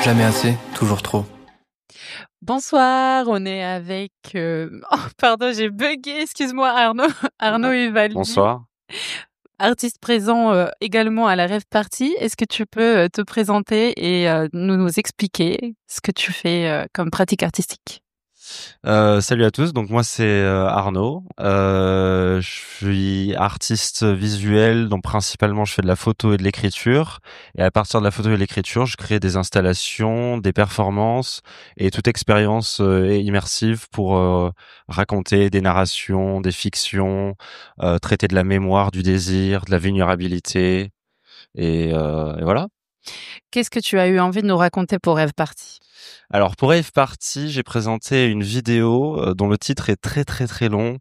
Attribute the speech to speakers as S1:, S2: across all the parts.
S1: Jamais assez, toujours trop.
S2: Bonsoir, on est avec... Oh, pardon, j'ai bugué, excuse-moi Arnaud. Arnaud Uvaldi,
S3: Bonsoir.
S2: artiste présent également à la Rêve Party. Est-ce que tu peux te présenter et nous expliquer ce que tu fais comme pratique artistique?
S3: Salut à tous. Donc moi c'est Arnaud. Je suis artiste visuel, donc principalement je fais de la photo et de l'écriture. Et à partir de la photo et de l'écriture, je crée des installations, des performances et toute expérience immersive pour raconter des narrations, des fictions, traiter de la mémoire, du désir, de la vulnérabilité et voilà.
S2: Qu'est-ce que tu as eu envie de nous raconter pour Rêve Party?
S3: Alors pour Rave Party, j'ai présenté une vidéo dont le titre est très très très long.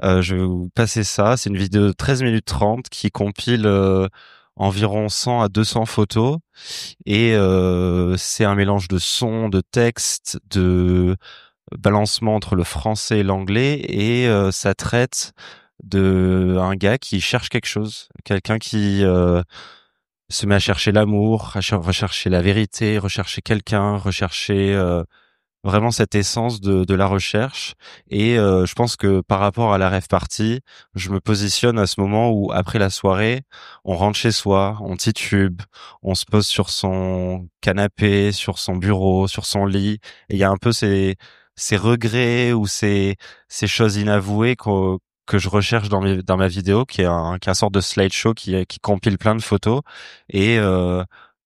S3: Je vais vous passer ça. C'est une vidéo de 13 minutes 30 qui compile environ 100 à 200 photos et c'est un mélange de sons, de textes, de balancement entre le français et l'anglais et ça traite de un gars qui cherche quelque chose, quelqu'un qui se met à chercher l'amour, rechercher la vérité, rechercher quelqu'un, rechercher vraiment cette essence de la recherche. Et je pense que par rapport à la rave party, je me positionne à ce moment où après la soirée, on rentre chez soi, on titube, on se pose sur son canapé, sur son bureau, sur son lit, et il y a un peu ces regrets ou ces choses inavouées que je recherche dans ma vidéo, qui est un sorte de slideshow qui compile plein de photos et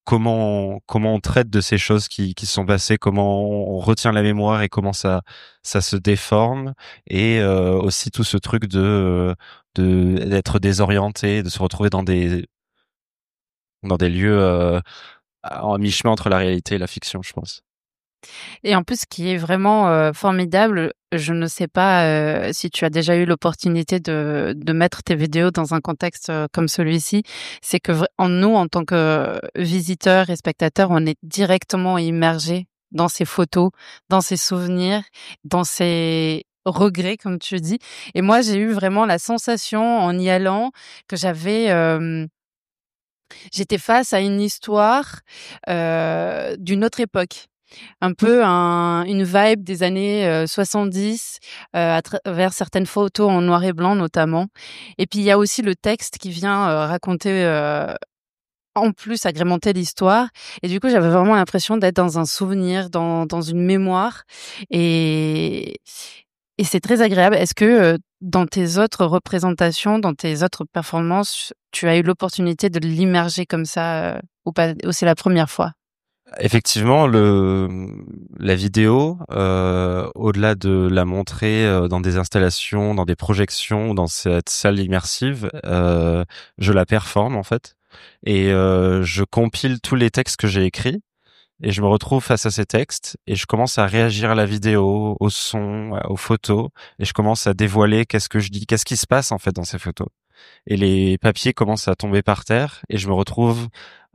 S3: comment on traite de ces choses qui se sont passées, comment on retient la mémoire et comment ça se déforme, et aussi tout ce truc d'être désorienté, de se retrouver dans des lieux en mi-chemin entre la réalité et la fiction, je pense.
S2: Et en plus, ce qui est vraiment formidable, je ne sais pas si tu as déjà eu l'opportunité de mettre tes vidéos dans un contexte comme celui-ci, c'est que nous, en tant que visiteurs et spectateurs, on est directement immergés dans ces photos, dans ces souvenirs, dans ces regrets, comme tu dis. Et moi, j'ai eu vraiment la sensation en y allant que j'étais face à une histoire d'une autre époque. Un peu une vibe des années 70 à travers certaines photos en noir et blanc notamment. Et puis il y a aussi le texte qui vient raconter en plus agrémenter l'histoire. Et du coup, j'avais vraiment l'impression d'être dans un souvenir, dans une mémoire. Et et c'est très agréable. Est-ce que dans tes autres représentations, dans tes autres performances, tu as eu l'opportunité de l'immerger comme ça ou pas, ou c'est la première fois?
S3: Effectivement, la vidéo, au-delà de la montrer dans des installations, dans des projections, dans cette salle immersive, je la performe en fait, et je compile tous les textes que j'ai écrits, et je me retrouve face à ces textes, et je commence à réagir à la vidéo, au son, aux photos, et je commence à dévoiler qu'est-ce que je dis, qu'est-ce qui se passe en fait dans ces photos. Et les papiers commencent à tomber par terre, et je me retrouve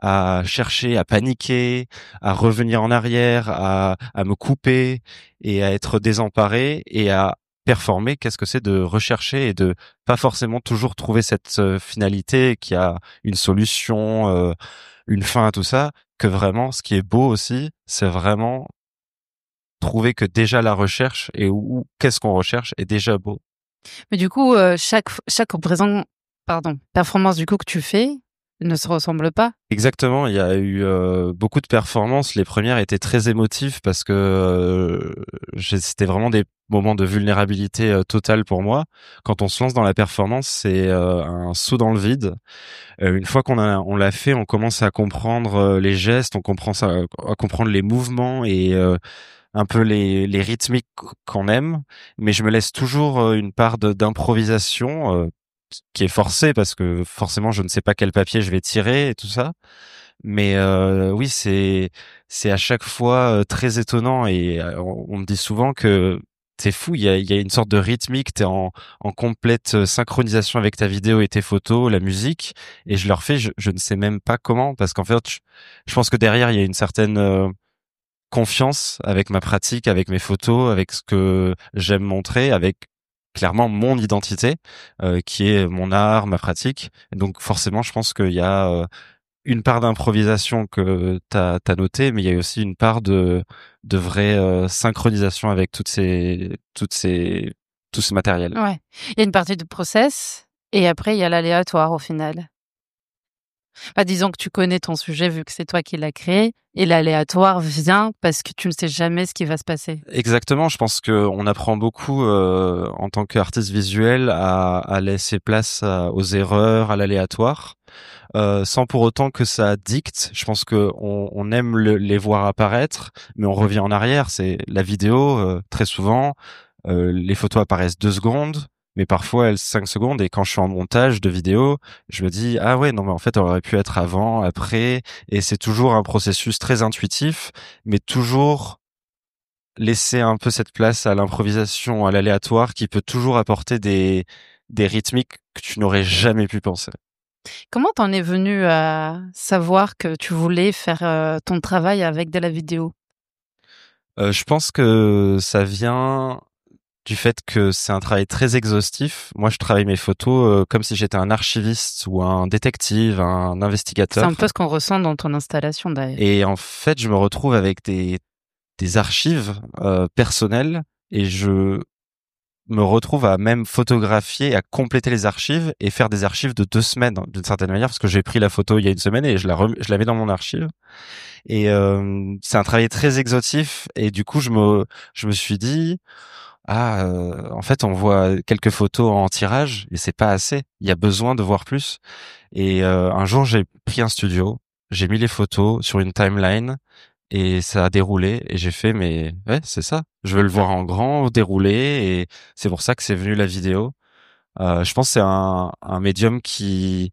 S3: à chercher, à paniquer, à revenir en arrière, à me couper et à être désemparé et à performer. Qu'est-ce que c'est de rechercher et de pas forcément toujours trouver cette finalité qui a une solution, une fin à tout ça, que vraiment ce qui est beau aussi, c'est vraiment trouver que déjà la recherche et où qu'est-ce qu'on recherche est déjà beau.
S2: Mais du coup, chaque performance du coup que tu fais ne se ressemble pas?
S3: Exactement, il y a eu beaucoup de performances. Les premières étaient très émotives parce que c'était vraiment des moments de vulnérabilité totale pour moi. Quand on se lance dans la performance, c'est un saut dans le vide. Une fois on l'a fait, on commence à comprendre les gestes, on comprend ça, à comprendre les mouvements et un peu les rythmiques qu'on aime. Mais je me laisse toujours une part d'improvisation. Qui est forcée parce que forcément je ne sais pas quel papier je vais tirer et tout ça, mais oui, c'est à chaque fois très étonnant, et on me dit souvent que c'est fou, il y a une sorte de rythmique, t'es en complète synchronisation avec ta vidéo et tes photos, la musique, et je leur fais, je ne sais même pas comment, parce qu'en fait je pense que derrière il y a une certaine confiance avec ma pratique, avec mes photos, avec ce que j'aime montrer, avec clairement mon identité, qui est mon art, ma pratique. Et donc forcément, je pense qu'il y a une part d'improvisation que t'as noté, mais il y a aussi une part de vraie synchronisation avec tous ces matériels.
S2: Ouais. Il y a une partie de process et après il y a l'aléatoire au final. Bah, disons que tu connais ton sujet vu que c'est toi qui l'as créé et l'aléatoire vient parce que tu ne sais jamais ce qui va se passer.
S3: Exactement, je pense que on apprend beaucoup en tant qu'artiste visuel à laisser place aux erreurs, à l'aléatoire, sans pour autant que ça dicte. Je pense que on aime les voir apparaître, mais on revient en arrière. C'est la vidéo, très souvent, les photos apparaissent 2 secondes, mais parfois elles 5 secondes. Et quand je suis en montage de vidéo, je me dis ah ouais non mais en fait elle aurait pu être avant, après. Et c'est toujours un processus très intuitif, mais toujours laisser un peu cette place à l'improvisation, à l'aléatoire, qui peut toujours apporter des rythmiques que tu n'aurais jamais pu penser.
S2: Comment t'en es venu à savoir que tu voulais faire, ton travail avec de la vidéo?
S3: Je pense que ça vient du fait que c'est un travail très exhaustif. Moi, je travaille mes photos comme si j'étais un archiviste ou un détective, un
S2: C'est un
S3: investigateur.
S2: peu ce qu'on ressent dans ton installation d'ailleurs.
S3: Et en fait, je me retrouve avec des archives personnelles, et je me retrouve à même photographier, à compléter les archives et faire des archives de 2 semaines, hein, d'une certaine manière, parce que j'ai pris la photo il y a une semaine et je la mets dans mon archive. Et c'est un travail très exhaustif, et du coup je me suis dit en fait on voit quelques photos en tirage et c'est pas assez, il y a besoin de voir plus. Et un jour j'ai pris un studio, j'ai mis les photos sur une timeline et ça a déroulé, et j'ai fait mais ouais c'est ça, je veux le voir en grand dérouler. Et c'est pour ça que c'est venu la vidéo. Je pense que c'est un médium qui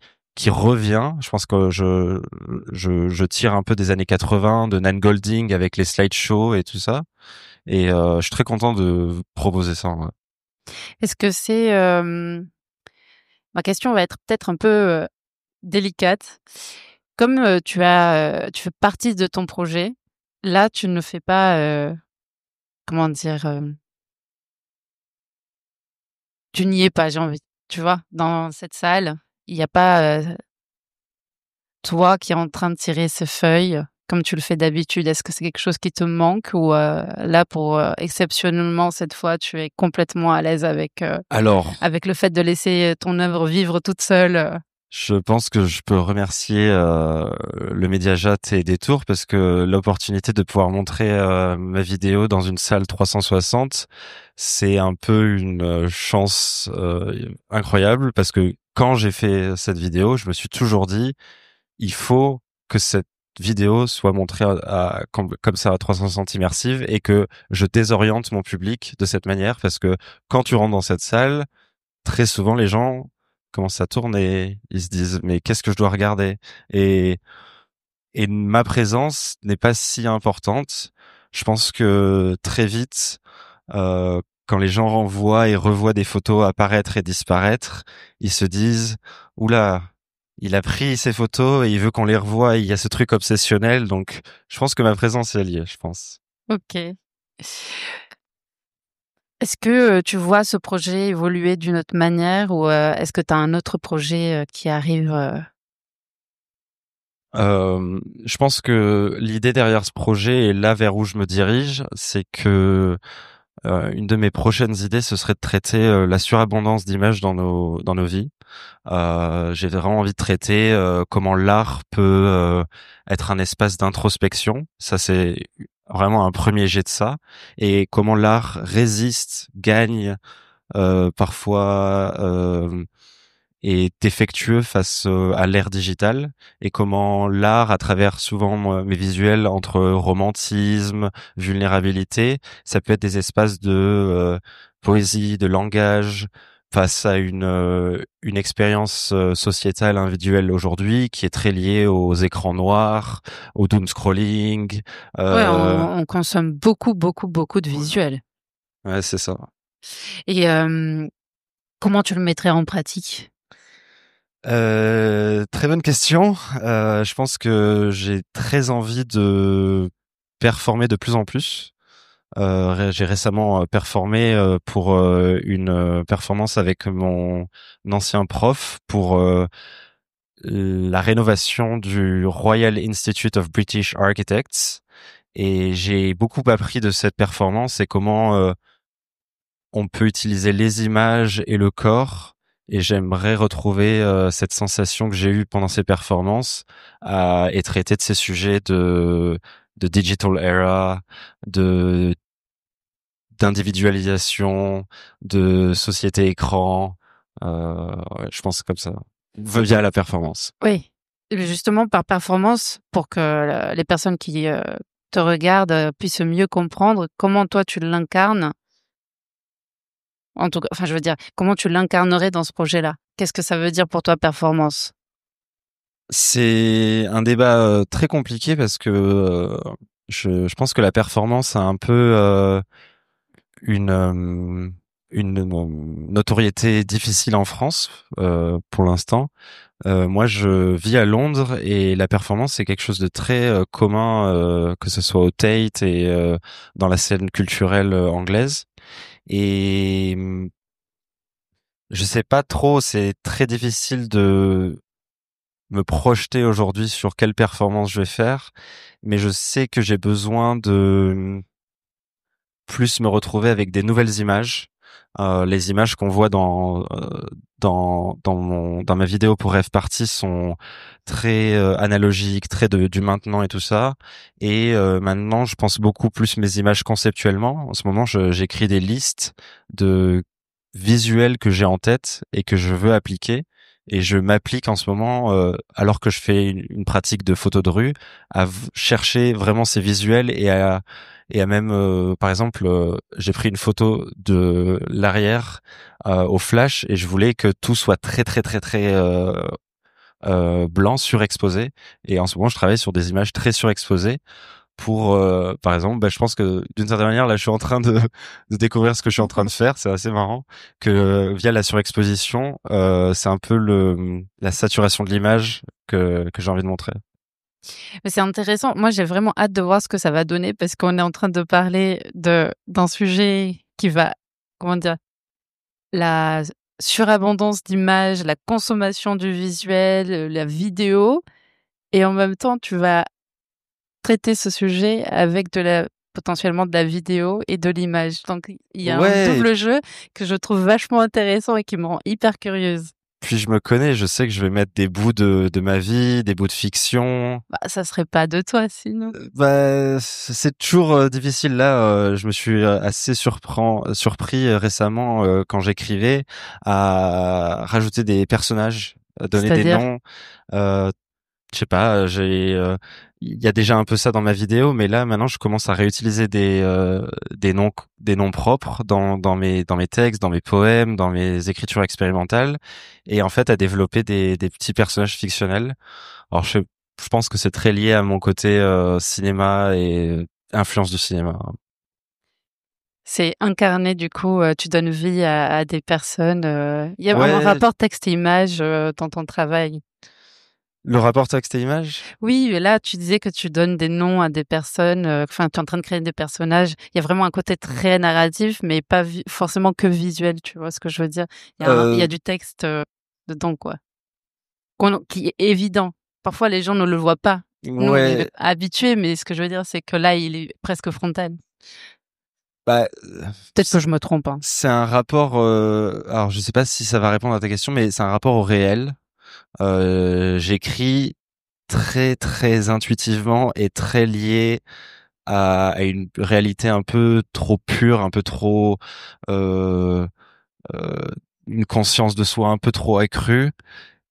S3: revient. Je pense que je tire un peu des années 80 de Nan Golding avec les slideshows et tout ça. Et je suis très content de proposer ça. Ouais.
S2: Est-ce que c'est, ma question va être peut-être un peu, délicate. Comme, tu fais partie de ton projet, là tu ne fais pas, comment dire? Tu n'y es pas, j'ai envie, tu vois? Dans cette salle, il y a pas, toi qui es en train de tirer ces feuilles comme tu le fais d'habitude. Est-ce que c'est quelque chose qui te manque ou, là pour, exceptionnellement cette fois, tu es complètement à l'aise
S3: Alors,
S2: avec le fait de laisser ton œuvre vivre toute seule?
S3: je pense que je peux remercier le Mediajat et Détour, parce que l'opportunité de pouvoir montrer ma vidéo dans une salle 360, c'est un peu une chance incroyable, parce que quand j'ai fait cette vidéo, je me suis toujours dit il faut que cette vidéo soit montrée comme ça à 360 immersive, et que je désoriente mon public de cette manière, parce que quand tu rentres dans cette salle, très souvent les gens commencent à tourner, ils se disent mais qu'est-ce que je dois regarder. et et ma présence n'est pas si importante. Je pense que très vite, quand les gens renvoient et revoient des photos apparaître et disparaître, ils se disent oula, il a pris ces photos et il veut qu'on les revoie. Il y a ce truc obsessionnel, donc je pense que ma présence est liée, je pense.
S2: OK. Est-ce que, tu vois ce projet évoluer d'une autre manière ou, est-ce que tu as un autre projet, qui arrive,
S3: Je pense que l'idée derrière ce projet, et là vers où je me dirige, c'est que une de mes prochaines idées, ce serait de traiter la surabondance d'images dans nos vies. J'ai vraiment envie de traiter comment l'art peut être un espace d'introspection. Ça, c'est vraiment un premier jet de ça. Et comment l'art résiste, gagne, parfois est défectueux face à l'ère digitale, et comment l'art, à travers souvent mes visuels entre romantisme, vulnérabilité, ça peut être des espaces de poésie, de langage, face à une expérience sociétale individuelle aujourd'hui qui est très liée aux écrans noirs, au doom scrolling.
S2: ouais,
S3: Euh,
S2: on consomme beaucoup, beaucoup, beaucoup de visuels
S3: ouais, c'est ça.
S2: et comment tu le mettrais en pratique?
S3: Très bonne question. Je pense que j'ai très envie de performer de plus en plus. J'ai récemment performé pour une performance avec mon ancien prof pour la rénovation du Royal Institute of British Architects et j'ai beaucoup appris de cette performance et comment on peut utiliser les images et le corps. Et j'aimerais retrouver cette sensation que j'ai eue pendant ces performances et traiter de ces sujets de digital era, de d'individualisation, de société écran. Ouais, je pense comme ça, via la performance.
S2: Oui, justement par performance, pour que les personnes qui te regardent puissent mieux comprendre comment toi tu l'incarnes. En tout cas, enfin, je veux dire, comment tu l'incarnerais dans ce projet-là? Qu'est-ce que ça veut dire pour toi performance?
S3: C'est un débat très compliqué parce que je pense que la performance a un peu une notoriété difficile en France pour l'instant. Moi, je vis à Londres et la performance c'est quelque chose de très commun, que ce soit au Tate et dans la scène culturelle anglaise. Et je sais pas trop, c'est très difficile de me projeter aujourd'hui sur quelle performance je vais faire, mais je sais que j'ai besoin de plus me retrouver avec des nouvelles images. Les images qu'on voit dans ma vidéo pour Rêve Party sont très analogiques, très du maintenant et tout ça. Et maintenant, je pense beaucoup plus mes images conceptuellement. En ce moment, j'écris des listes de visuels que j'ai en tête et que je veux appliquer. Et je m'applique en ce moment, alors que je fais une pratique de photo de rue, à chercher vraiment ces visuels et à même, par exemple, j'ai pris une photo de l'arrière au flash et je voulais que tout soit très très très très blanc, surexposé. Et en ce moment, je travaille sur des images très surexposées pour, par exemple, je pense que d'une certaine manière, là, je suis en train de découvrir ce que je suis en train de faire. C'est assez marrant que via la surexposition, c'est un peu la saturation de l'image que j'ai envie de montrer.
S2: Mais c'est intéressant. Moi, j'ai vraiment hâte de voir ce que ça va donner parce qu'on est en train de parler d'un sujet qui va, comment dire, la surabondance d'images, la consommation du visuel, la vidéo, et en même temps, tu vas traiter ce sujet avec potentiellement de la vidéo et de l'image. Donc, il y a un
S3: Ouais.
S2: double jeu que je trouve vachement intéressant et qui me rend hyper curieuse.
S3: Puis je me connais, je sais que je vais mettre des bouts de ma vie, des bouts de fiction.
S2: Bah, ça serait pas de toi sinon.
S3: C'est toujours difficile là. Je me suis assez surpris récemment quand j'écrivais à rajouter des personnages, à donner des
S2: C'est-à-dire?
S3: noms. Euh, je sais pas, il y a déjà un peu ça dans ma vidéo, mais là maintenant je commence à réutiliser des noms propres dans mes textes, dans mes poèmes, dans mes écritures expérimentales, et en fait à développer des petits personnages fictionnels. Alors je pense que c'est très lié à mon côté cinéma et influence du cinéma.
S2: C'est incarné, du coup, tu donnes vie à des personnes. Il y a un
S3: Ouais,
S2: rapport texte-image dans ton travail.
S3: le rapport texte et image.
S2: Oui, et là, tu disais que tu donnes des noms à des personnes, enfin, tu es en train de créer des personnages. Il y a vraiment un côté très narratif, mais pas forcément que visuel, tu vois ce que je veux dire? Il y a du texte dedans, quoi, qui est évident. Parfois, les gens ne le voient pas. Nous, on est
S3: Ouais,
S2: habitués, mais ce que je veux dire, c'est que là, il est presque frontal.
S3: bah,
S2: Peut-être que je me trompe, hein.
S3: c'est un rapport. Alors, je sais pas si ça va répondre à ta question, mais c'est un rapport au réel. J'écris très très intuitivement et très lié à une réalité un peu trop pure, un peu trop euh, euh, une conscience de soi un peu trop accrue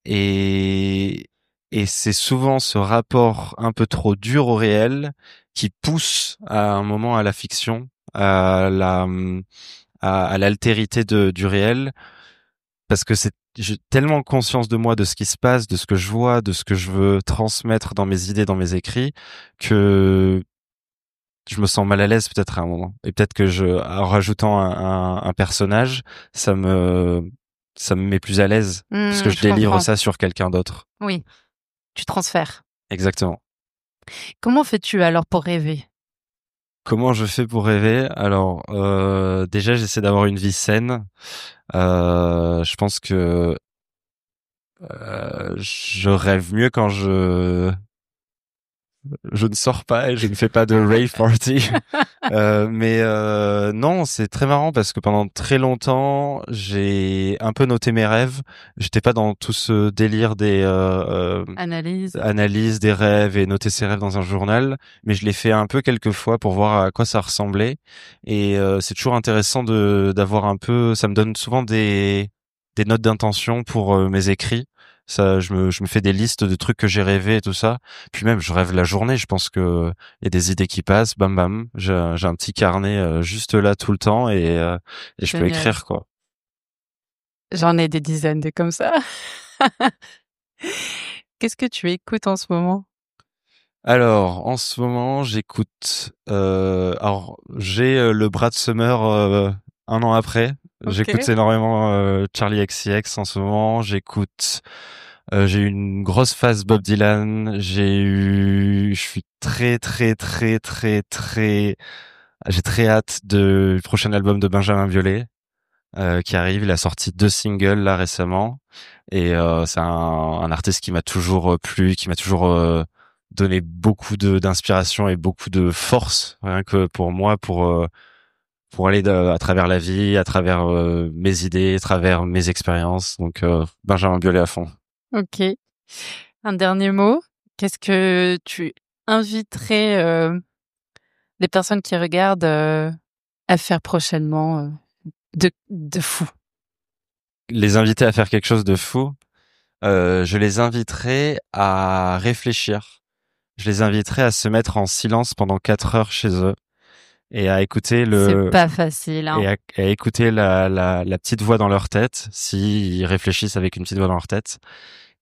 S3: et et c'est souvent ce rapport un peu trop dur au réel qui pousse à un moment à la fiction, à à l'altérité du réel parce que j'ai tellement conscience de moi, de ce qui se passe, de ce que je vois, de ce que je veux transmettre dans mes idées, dans mes écrits, que je me sens mal à l'aise peut-être à un moment. Et peut-être que en rajoutant un personnage, ça me met plus à l'aise parce que je
S2: Je
S3: délivre
S2: comprends.
S3: ça sur quelqu'un d'autre.
S2: Oui, tu transfères.
S3: Exactement.
S2: Comment fais-tu alors pour rêver?
S3: Comment je fais pour rêver? Alors, déjà, j'essaie d'avoir une vie saine. Je pense que Je rêve mieux quand je ne sors pas et je ne fais pas de rave party. Non, c'est très marrant parce que pendant très longtemps, j'ai un peu noté mes rêves. J'étais pas dans tout ce délire des
S2: Analyse.
S3: analyses des rêves et noter ses rêves dans un journal, mais je l'ai fait un peu quelques fois pour voir à quoi ça ressemblait. Et c'est toujours intéressant de d'avoir un peu. Ça me donne souvent des notes d'intention pour mes écrits. Ça, je me fais des listes de trucs que j'ai rêvé et tout ça. Puis même, je rêve la journée. Je pense que il y a des idées qui passent, bam bam. J'ai un petit carnet juste là tout le temps et je peux
S2: Génial.
S3: écrire quoi.
S2: J'en ai des dizaines des comme ça. Qu'est-ce que tu écoutes en ce moment?
S3: Alors, en ce moment, j'écoute. Alors, j'ai le Brad Summer un an après. J'écoute
S2: OK.
S3: énormément Charlie XCX en ce moment. J'écoute. J'ai eu une grosse phase Bob Dylan. Je suis très très très très très. J'ai très hâte du prochain album de Benjamin Biolay qui arrive. Il a sorti 2 singles là récemment et c'est un artiste qui m'a toujours plu, qui m'a toujours donné beaucoup de d'inspiration et beaucoup de force rien que pour moi pour aller à travers la vie, à travers mes idées, à travers mes expériences. Donc Benjamin Biolay à fond.
S2: OK. Un dernier mot. Qu'est-ce que tu inviterais, les personnes qui regardent, à faire prochainement, de fou?
S3: Les inviter à faire quelque chose de fou, je les inviterai à réfléchir. Je les inviterai à se mettre en silence pendant 4 heures chez eux et à écouter
S2: C'est pas facile, hein.
S3: à écouter la petite voix dans leur tête, s'ils réfléchissent avec une petite voix dans leur tête,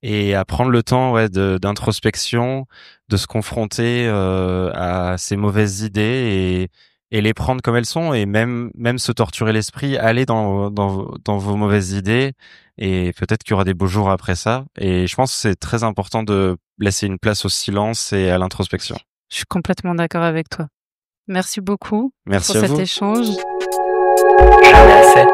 S3: et à prendre le temps d'introspection, de se confronter à ces mauvaises idées et les prendre comme elles sont, et même se torturer l'esprit, aller dans vos mauvaises idées, et peut-être qu'il y aura des beaux jours après ça. Et je pense que c'est très important de laisser une place au silence et à l'introspection.
S2: Je suis complètement d'accord avec toi. Merci beaucoup pour
S3: Merci à
S2: cet
S3: vous.
S2: échange.
S1: Jamais assez.